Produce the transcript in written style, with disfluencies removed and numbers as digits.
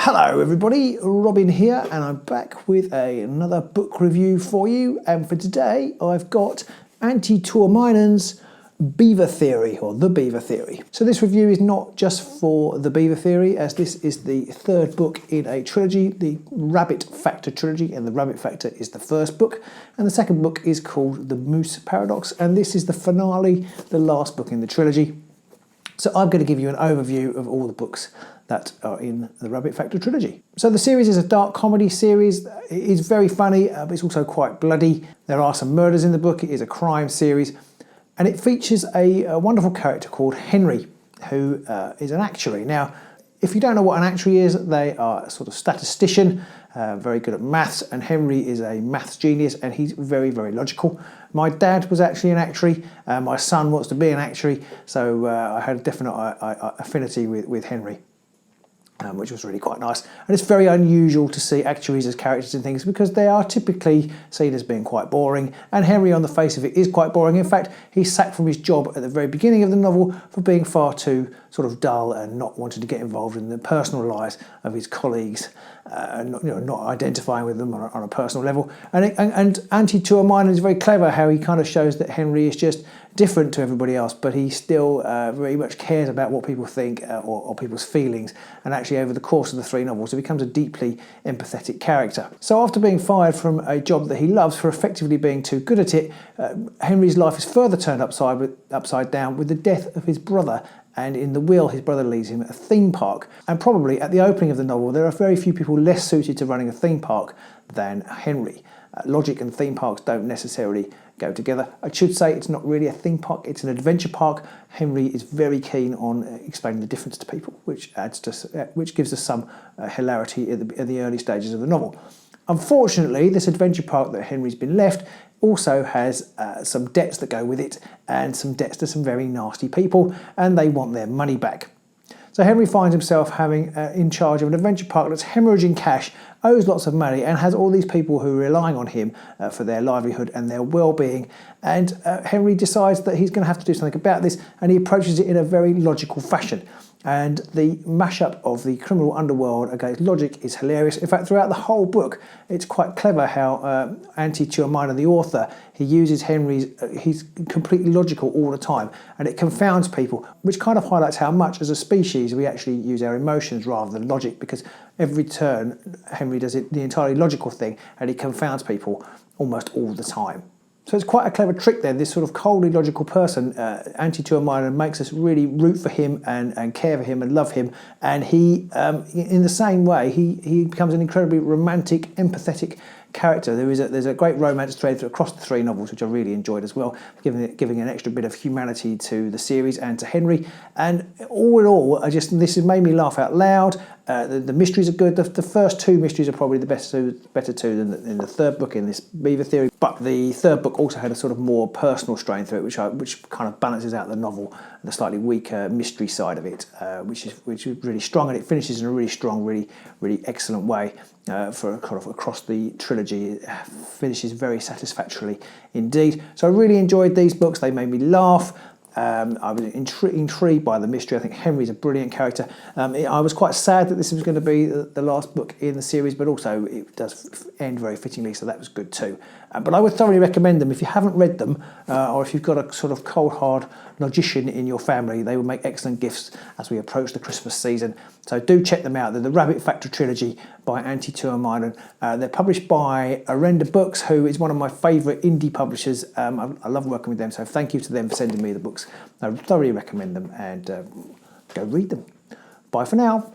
Hello everybody, Robin here, and I'm back with another book review for you. And for today, I've got Tuomainen's Beaver Theory, or The Beaver Theory. So this review is not just for The Beaver Theory, as this is the third book in a trilogy, the Rabbit Factor trilogy, and the Rabbit Factor is the first book. And the second book is called The Moose Paradox, and this is the finale, the last book in the trilogy. So I'm going to give you an overview of all the books that are in the Rabbit Factor trilogy. So the series is a dark comedy series. It is very funny, but it's also quite bloody. There are some murders in the book. It is a crime series. And it features a wonderful character called Henri, who is an actuary. Now, if you don't know what an actuary is, they are a sort of statistician, very good at maths, and Henri is a maths genius, and he's very, very logical. My dad was actually an actuary. My son wants to be an actuary, so I had a definite affinity with Henri. Which was really quite nice. And it's very unusual to see actuaries as characters in things because they are typically seen as being quite boring, and Henri on the face of it is quite boring. In fact, he's sacked from his job at the very beginning of the novel for being far too sort of dull and not wanting to get involved in the personal lives of his colleagues, and not identifying with them on a personal level. And Antti Tuomainen is very clever how he kind of shows that Henri is just different to everybody else, but he still very much cares about what people think or people's feelings. And actually over the course of the three novels, he becomes a deeply empathetic character. So after being fired from a job that he loves for effectively being too good at it, Henri's life is further turned upside down with the death of his brother. And in the will, his brother leaves him a theme park. And probably at the opening of the novel, there are very few people less suited to running a theme park than Henri. Logic and theme parks don't necessarily go together. I should say it's not really a theme park, it's an adventure park. Henri is very keen on explaining the difference to people, which gives us some hilarity at the early stages of the novel. Unfortunately, this adventure park that Henri's been left also has some debts that go with it, and some debts to some very nasty people, and they want their money back. So Henri finds himself having in charge of an adventure park that's hemorrhaging cash, owes lots of money, and has all these people who are relying on him for their livelihood and their well-being. And Henri decides that he's going to have to do something about this, and he approaches it in a very logical fashion. And the mashup of the criminal underworld against logic is hilarious. In fact, throughout the whole book, it's quite clever how Antti Tuomainen, the author, he uses he's completely logical all the time, and it confounds people, which kind of highlights how much as a species we actually use our emotions rather than logic, because every turn Henri does the entirely logical thing, and he confounds people almost all the time. So it's quite a clever trick there. This sort of coldly logical person, Antti Tuomainen, makes us really root for him and care for him and love him. And he, in the same way, he becomes an incredibly romantic, empathetic character. There's a great romance thread across the three novels, which I really enjoyed as well, giving an extra bit of humanity to the series and to Henri. And all in all, this has made me laugh out loud. The mysteries are good. The first two mysteries are probably the better two than in the third book in this Beaver Theory. But the third book also had a sort of more personal strain through it, which kind of balances out the novel, the slightly weaker mystery side of it, which is really strong, and it finishes in a really strong, really excellent way for kind of across the trilogy. It finishes very satisfactorily indeed. So I really enjoyed these books. They made me laugh. I was intrigued by the mystery. I think Henri's a brilliant character. I was quite sad that this was going to be the last book in the series, but also it does end very fittingly, so that was good too. But I would thoroughly recommend them. If you haven't read them, or if you've got a sort of cold, hard logician in your family, they will make excellent gifts as we approach the Christmas season. So do check them out. They're the Rabbit Factor trilogy by Antti Tuomainen. They're published by Orenda Books, who is one of my favourite indie publishers. I love working with them, so thank you to them for sending me the books. I thoroughly recommend them, and go read them. Bye for now.